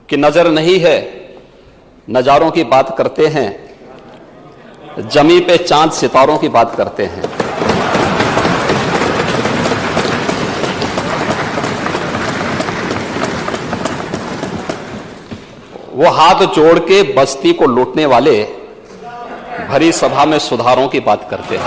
कि नजर नहीं है, नजारों की बात करते हैं, जमी पे चांद सितारों की बात करते हैं। वो हाथ जोड़ के बस्ती को लूटने वाले भरी सभा में सुधारों की बात करते हैं।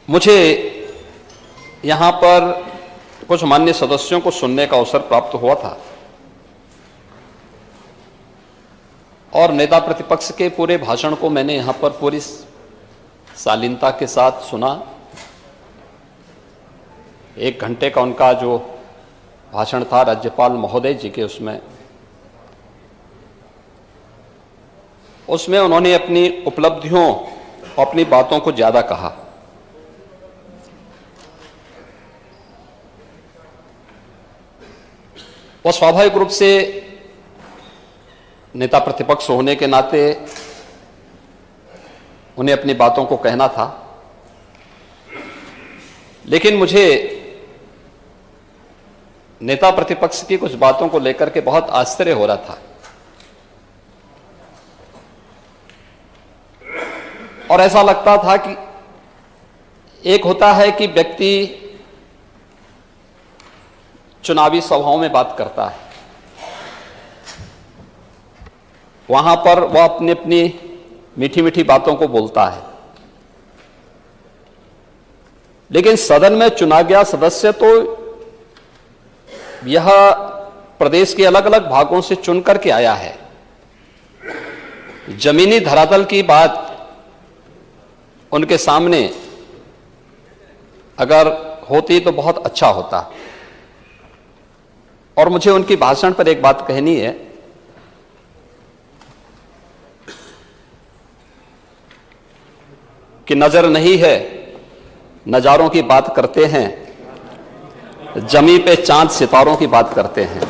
मुझे यहां पर कुछ माननीय सदस्यों को सुनने का अवसर प्राप्त हुआ था और नेता प्रतिपक्ष के पूरे भाषण को मैंने यहां पर पूरी शालीनता के साथ सुना। 1 घंटे का उनका जो भाषण था राज्यपाल महोदय जी के, उसमें उन्होंने अपनी उपलब्धियों और अपनी बातों को ज्यादा कहा। और स्वाभाविक रूप से नेता प्रतिपक्ष होने के नाते उन्हें अपनी बातों को कहना था, लेकिन मुझे नेता प्रतिपक्ष की कुछ बातों को लेकर के बहुत आश्चर्य हो रहा था। और ऐसा लगता था कि एक होता है कि व्यक्ति चुनावी सभाओं में बात करता है, वहां पर वह अपनी अपनी मीठी मीठी बातों को बोलता है, लेकिन सदन में चुना गया सदस्य तो यह प्रदेश के अलग अलग भागों से चुन करके आया है। जमीनी धरातल की बात उनके सामने अगर होती तो बहुत अच्छा होता। और मुझे उनकी भाषण पर एक बात कहनी है कि नजर नहीं है, नजारों की बात करते हैं, जमी पे चांद सितारों की बात करते हैं।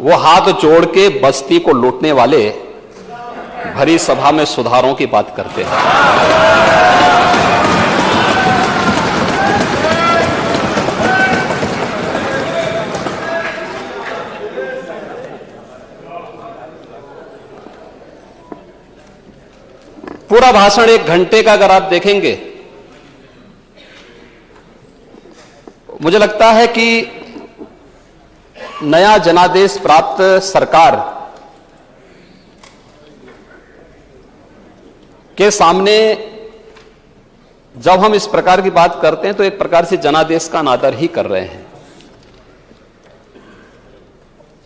वो हाथ जोड़ के बस्ती को लूटने वाले भरी सभा में सुधारों की बात करते हैं। पूरा भाषण 1 घंटे का अगर आप देखेंगे, मुझे लगता है कि नया जनादेश प्राप्त सरकार के सामने जब हम इस प्रकार की बात करते हैं तो एक प्रकार से जनादेश का अनादर ही कर रहे हैं।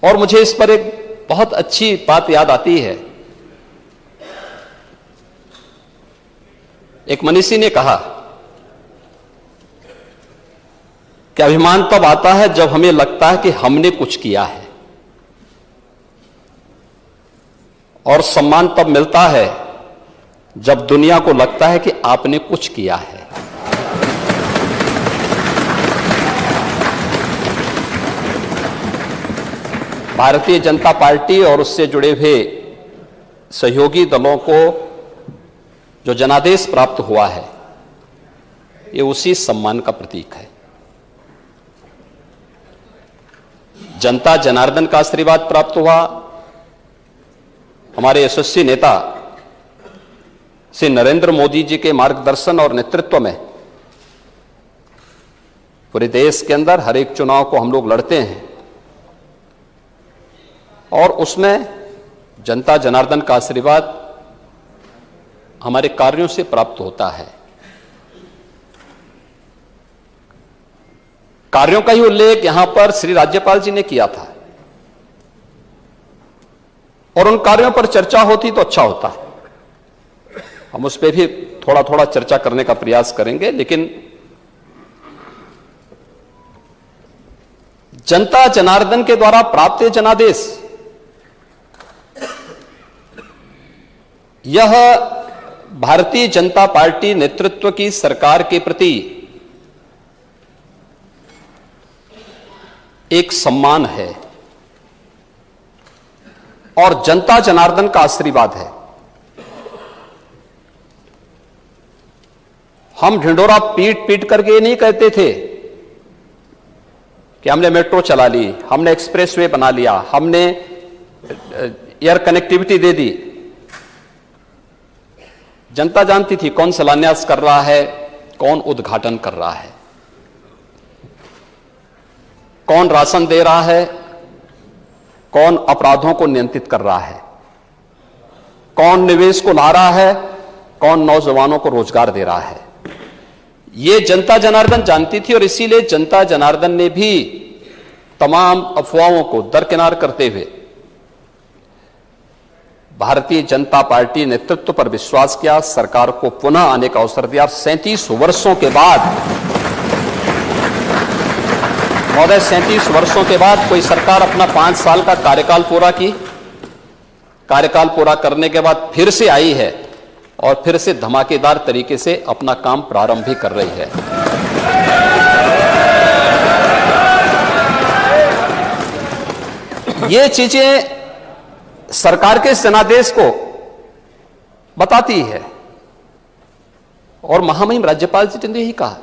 और मुझे इस पर एक बहुत अच्छी बात याद आती है। एक मनीषी ने कहा कि अभिमान तब आता है जब हमें लगता है कि हमने कुछ किया है, और सम्मान तब मिलता है जब दुनिया को लगता है कि आपने कुछ किया है। भारतीय जनता पार्टी और उससे जुड़े हुए सहयोगी दलों को जो जनादेश प्राप्त हुआ है, ये उसी सम्मान का प्रतीक है। जनता जनार्दन का आशीर्वाद प्राप्त हुआ। हमारे यशस्वी नेता श्री नरेंद्र मोदी जी के मार्गदर्शन और नेतृत्व में पूरे देश के अंदर हर एक चुनाव को हम लोग लड़ते हैं, और उसमें जनता जनार्दन का आशीर्वाद हमारे कार्यों से प्राप्त होता है। कार्यों का ही उल्लेख यहां पर श्री राज्यपाल जी ने किया था, और उन कार्यों पर चर्चा होती तो अच्छा होता। हम उस पर भी थोड़ा थोड़ा चर्चा करने का प्रयास करेंगे, लेकिन जनता जनार्दन के द्वारा प्राप्त जनादेश, यह भारतीय जनता पार्टी नेतृत्व की सरकार के प्रति एक सम्मान है। और जनता जनार्दन का आशीर्वाद है। हम ढिंढोरा पीट पीट करके ये नहीं कहते थे कि हमने मेट्रो चला ली, हमने एक्सप्रेसवे बना लिया, हमने एयर कनेक्टिविटी दे दी। जनता जानती थी कौन शिलान्यास कर रहा है, कौन उद्घाटन कर रहा है, कौन राशन दे रहा है, कौन अपराधों को नियंत्रित कर रहा है, कौन निवेश को ला रहा है, कौन नौजवानों को रोजगार दे रहा है। ये जनता जनार्दन जानती थी और इसीलिए जनता जनार्दन ने भी तमाम अफवाहों को दरकिनार करते हुए भारतीय जनता पार्टी नेतृत्व पर विश्वास किया, सरकार को पुनः आने का अवसर दिया। 37 वर्षों के बाद महोदय, 37 वर्षों के बाद कोई सरकार अपना 5 साल का कार्यकाल पूरा की, कार्यकाल पूरा करने के बाद फिर से आई है और फिर से धमाकेदार तरीके से अपना काम प्रारंभ भी कर रही है। ये चीजें सरकार के जनादेश को बताती है और महामहिम राज्यपाल जी ने यही कहा।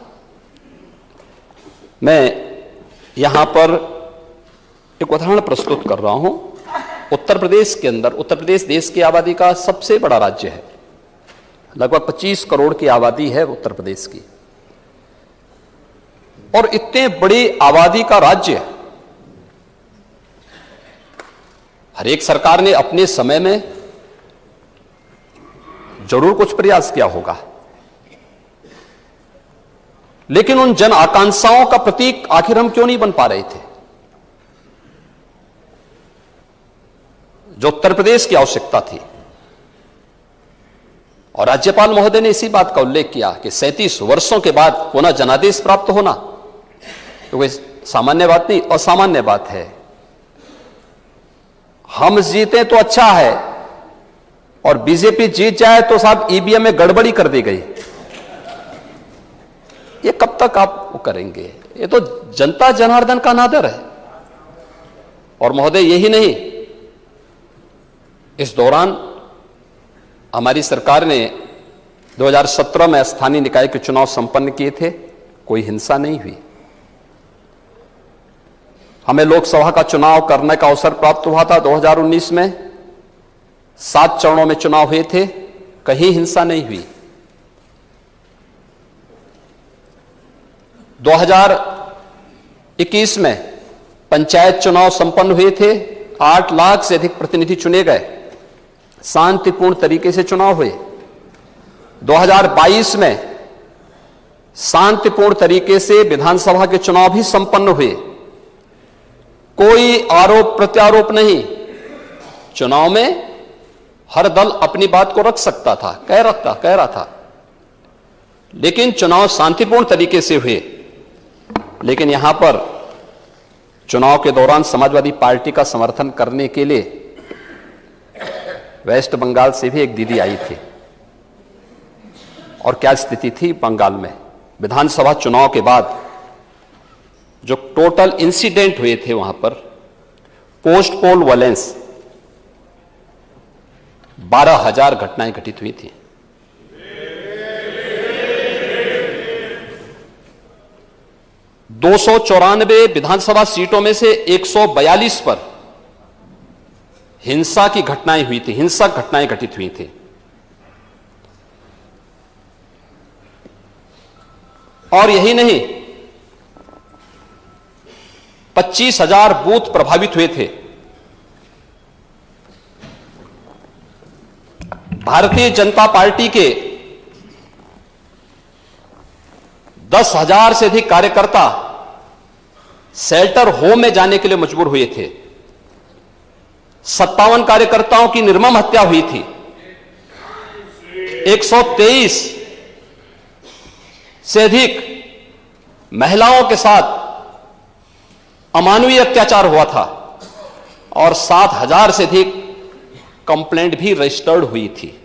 मैं यहां पर एक उदाहरण प्रस्तुत कर रहा हूं। उत्तर प्रदेश के अंदर, उत्तर प्रदेश देश की आबादी का सबसे बड़ा राज्य है, लगभग 25 करोड़ की आबादी है उत्तर प्रदेश की। और इतने बड़ी आबादी का राज्य, हर एक सरकार ने अपने समय में जरूर कुछ प्रयास किया होगा, लेकिन उन जन आकांक्षाओं का प्रतीक आखिर हम क्यों नहीं बन पा रहे थे जो उत्तर प्रदेश की आवश्यकता थी। और राज्यपाल महोदय ने इसी बात का उल्लेख किया कि 37 वर्षों के बाद पुनः जनादेश प्राप्त होना तो कोई सामान्य बात नहीं, असामान्य बात है। हम जीते तो अच्छा है और बीजेपी जीत जाए तो साहब ईवीएम में गड़बड़ी कर दी गई, ये कब तक आप वो करेंगे? ये तो जनता जनार्दन का अनादर है। और महोदय यही नहीं, इस दौरान हमारी सरकार ने 2017 में स्थानीय निकाय के चुनाव संपन्न किए थे, कोई हिंसा नहीं हुई। हमें लोकसभा का चुनाव करने का अवसर प्राप्त हुआ था 2019 में, 7 चरणों में चुनाव हुए थे, कहीं हिंसा नहीं हुई। 2021 में पंचायत चुनाव संपन्न हुए थे, 8 लाख से अधिक प्रतिनिधि चुने गए, शांतिपूर्ण तरीके से चुनाव हुए। 2022 में शांतिपूर्ण तरीके से विधानसभा के चुनाव भी संपन्न हुए, कोई आरोप प्रत्यारोप नहीं। चुनाव में हर दल अपनी बात को रख सकता था, कह रहा था, लेकिन चुनाव शांतिपूर्ण तरीके से हुए। लेकिन यहां पर चुनाव के दौरान समाजवादी पार्टी का समर्थन करने के लिए वेस्ट बंगाल से भी एक दीदी आई थी। और क्या स्थिति थी बंगाल में? विधानसभा चुनाव के बाद जो टोटल इंसिडेंट हुए थे वहां पर, पोस्ट पोल वायलेंस 12,000 घटनाएं घटित हुई थी। दो 294 विधानसभा सीटों में से 142 पर हिंसा की घटनाएं हुई थी, हिंसक घटनाएं घटित हुई थी। और यही नहीं, 25,000 बूथ प्रभावित हुए थे। भारतीय जनता पार्टी के 10,000 से अधिक कार्यकर्ता शेल्टर होम में जाने के लिए मजबूर हुए थे। 57 कार्यकर्ताओं की निर्मम हत्या हुई थी। 123 से अधिक महिलाओं के साथ अमानवीय अत्याचार हुआ था और 7,000 से अधिक कंप्लेंट भी रजिस्टर्ड हुई थी।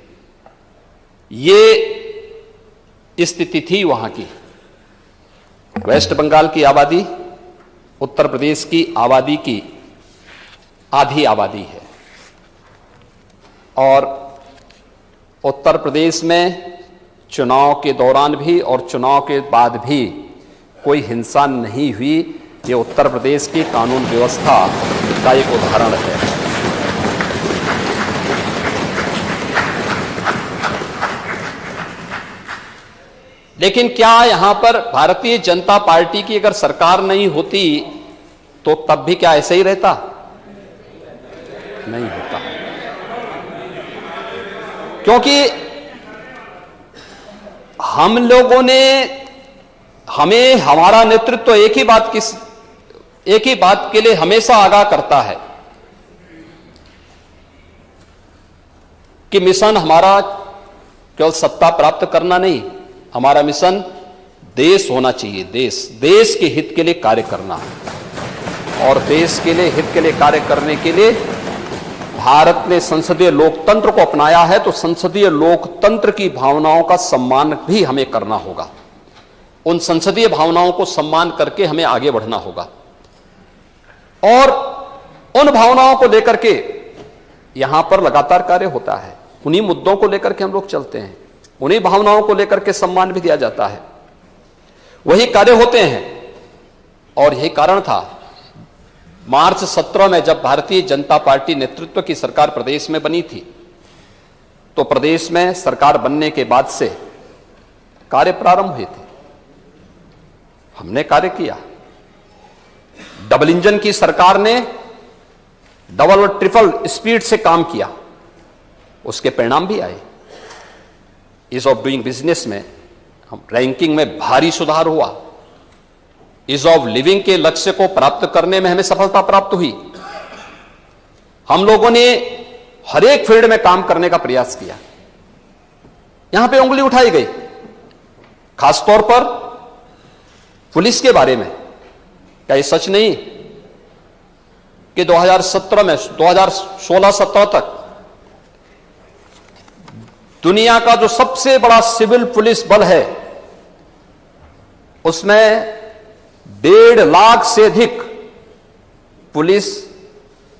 ये स्थिति थी वहां की। वेस्ट बंगाल की आबादी उत्तर प्रदेश की आबादी की आधी आबादी है। और उत्तर प्रदेश में चुनाव के दौरान भी और चुनाव के बाद भी कोई हिंसा नहीं हुई। ये उत्तर प्रदेश की कानून व्यवस्था का एक उदाहरण है। लेकिन क्या यहां पर भारतीय जनता पार्टी की अगर सरकार नहीं होती तो तब भी क्या ऐसे ही रहता? नहीं होता, क्योंकि हम लोगों ने हमें हमारा नेतृत्व एक ही बात के लिए हमेशा आगाह करता है कि मिशन हमारा केवल सत्ता प्राप्त करना नहीं, हमारा मिशन देश होना चाहिए। देश के हित के लिए कार्य करना है। और देश के लिए हित के लिए कार्य करने के लिए भारत ने संसदीय लोकतंत्र को अपनाया है, तो संसदीय लोकतंत्र की भावनाओं का सम्मान भी हमें करना होगा। उन संसदीय भावनाओं को सम्मान करके हमें आगे बढ़ना होगा और उन भावनाओं को लेकर के यहां पर लगातार कार्य होता है। उन्हीं मुद्दों को लेकर के हम लोग चलते हैं, उन्हीं भावनाओं को लेकर के सम्मान भी दिया जाता है, वही कार्य होते हैं। और यही कारण था मार्च 17 में जब भारतीय जनता पार्टी नेतृत्व की सरकार प्रदेश में बनी थी, तो प्रदेश में सरकार बनने के बाद से कार्य प्रारंभ हुए थे। हमने कार्य किया। डबल इंजन की सरकार ने डबल और ट्रिपल स्पीड से काम किया, उसके परिणाम भी आए। ईज ऑफ डूइंग बिजनेस में हम रैंकिंग में भारी सुधार हुआ। ईज ऑफ लिविंग के लक्ष्य को प्राप्त करने में हमें सफलता प्राप्त हुई। हम लोगों ने हर एक फील्ड में काम करने का प्रयास किया। यहां पे उंगली उठाई गई, खासतौर पर पुलिस के बारे में। क्या ये सच नहीं कि 2017 में 2016-17 तक दुनिया का जो सबसे बड़ा सिविल पुलिस बल है उसमें 1.5 लाख से अधिक पुलिस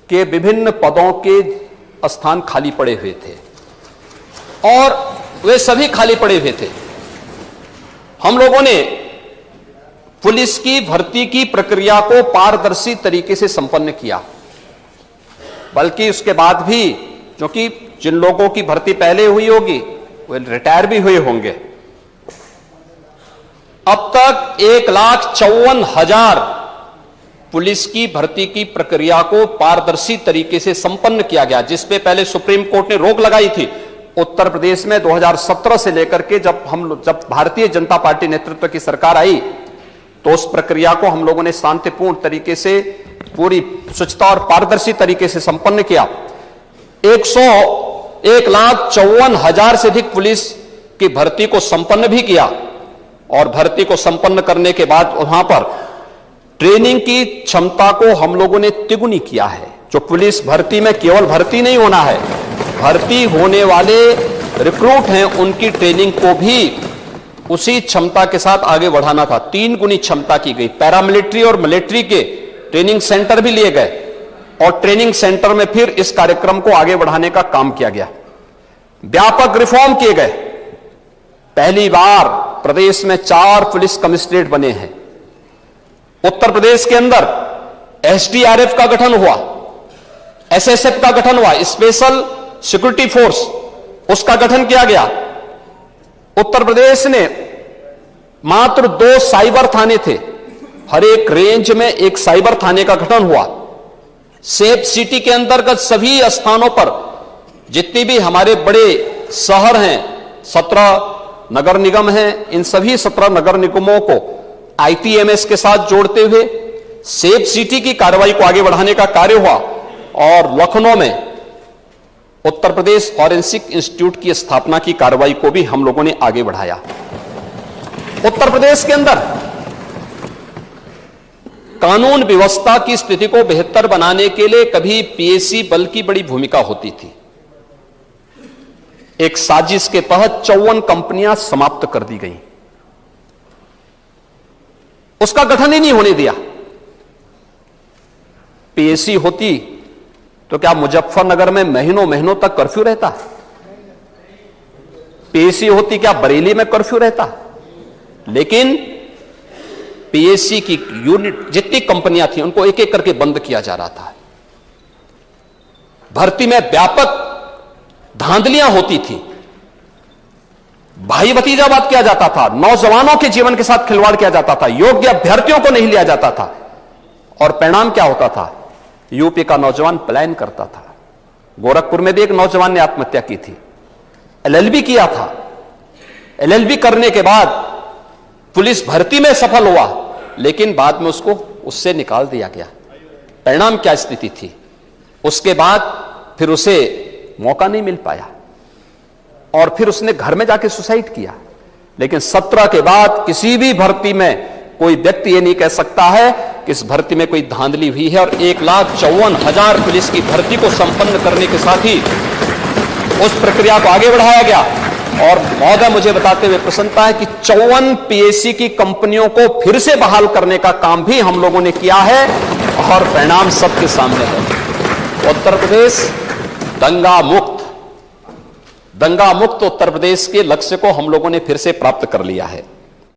के विभिन्न पदों के स्थान खाली पड़े हुए थे और वे सभी खाली पड़े हुए थे। हम लोगों ने पुलिस की भर्ती की प्रक्रिया को पारदर्शी तरीके से संपन्न किया, बल्कि उसके बाद भी, क्योंकि जिन लोगों की भर्ती पहले हुई होगी वे रिटायर भी हुए होंगे, अब तक 1,54,000 पुलिस की भर्ती की प्रक्रिया को पारदर्शी तरीके से संपन्न किया गया, जिसपे पहले सुप्रीम कोर्ट ने रोक लगाई थी। उत्तर प्रदेश में 2017 से लेकर के जब भारतीय जनता पार्टी नेतृत्व की सरकार आई तो उस प्रक्रिया को हम लोगों ने शांतिपूर्ण तरीके से, पूरी स्वच्छता और पारदर्शी तरीके से संपन्न किया। 1,54,000 से अधिक पुलिस की भर्ती को संपन्न भी किया और भर्ती को संपन्न करने के बाद वहां पर ट्रेनिंग की क्षमता को हम लोगों ने तिगुनी किया है। जो पुलिस भर्ती में केवल भर्ती नहीं होना है, भर्ती होने वाले रिक्रूट हैं उनकी ट्रेनिंग को भी उसी क्षमता के साथ आगे बढ़ाना था। 3 गुनी क्षमता की गई। पैरामिलिट्री और मिलिट्री के ट्रेनिंग सेंटर भी लिए गए और ट्रेनिंग सेंटर में फिर इस कार्यक्रम को आगे बढ़ाने का काम किया गया। व्यापक रिफॉर्म किए गए। पहली बार प्रदेश में 4 पुलिस कमिश्नरेट बने हैं। उत्तर प्रदेश के अंदर एसडीआरएफ का गठन हुआ, एसएसएफ का गठन हुआ, स्पेशल सिक्योरिटी फोर्स, उसका गठन किया गया। उत्तर प्रदेश ने मात्र 2 साइबर थाने थे, हर एक रेंज में एक साइबर थाने का गठन हुआ। सेफ सिटी के अंतर्गत सभी स्थानों पर जितनी भी हमारे बड़े शहर हैं, 17 नगर निगम हैं, इन सभी 17 नगर निगमों को आईटीएमएस के साथ जोड़ते हुए सेफ सिटी की कार्रवाई को आगे बढ़ाने का कार्य हुआ और लखनऊ में उत्तर प्रदेश फॉरेंसिक इंस्टीट्यूट की स्थापना की कार्रवाई को भी हम लोगों ने आगे बढ़ाया। उत्तर प्रदेश के अंदर कानून व्यवस्था की स्थिति को बेहतर बनाने के लिए कभी पीएसी बल की बड़ी भूमिका होती थी। एक साजिश के तहत 54 कंपनियां समाप्त कर दी गई, उसका गठन ही नहीं होने दिया। पीएसी होती तो क्या मुजफ्फरनगर में महीनों महीनों तक कर्फ्यू रहता? पीएससी होती क्या बरेली में कर्फ्यू रहता? लेकिन पीएससी की यूनिट जितनी कंपनियां थी उनको एक एक करके बंद किया जा रहा था। भर्ती में व्यापक धांधलियां होती थी, भाई भतीजावाद किया जाता था, नौजवानों के जीवन के साथ खिलवाड़ किया जाता था, योग्य अभ्यर्थियों को नहीं लिया जाता था। और परिणाम क्या होता था? यूपी का नौजवान पलायन करता था। गोरखपुर में भी एक नौजवान ने आत्महत्या की थी, एलएलबी किया था। एलएलबी करने के बाद पुलिस भर्ती में सफल हुआ, लेकिन बाद में उसको उससे निकाल दिया गया। परिणाम क्या स्थिति थी? उसके बाद फिर उसे मौका नहीं मिल पाया और फिर उसने घर में जाके सुसाइड किया। लेकिन 17 के बाद किसी भी भर्ती में कोई व्यक्ति ये नहीं कह सकता है कि इस भर्ती में कोई धांधली हुई है। और 1,54,000 पुलिस की भर्ती को संपन्न करने के साथ ही उस प्रक्रिया को आगे बढ़ाया गया। और महोदय, मुझे बताते हुए प्रसन्नता है कि 54 पीएससी की कंपनियों को फिर से बहाल करने का काम भी हम लोगों ने किया है और परिणाम सबके सामने है। उत्तर प्रदेश दंगा मुक्त उत्तर प्रदेश के लक्ष्य को हम लोगों ने फिर से प्राप्त कर लिया है।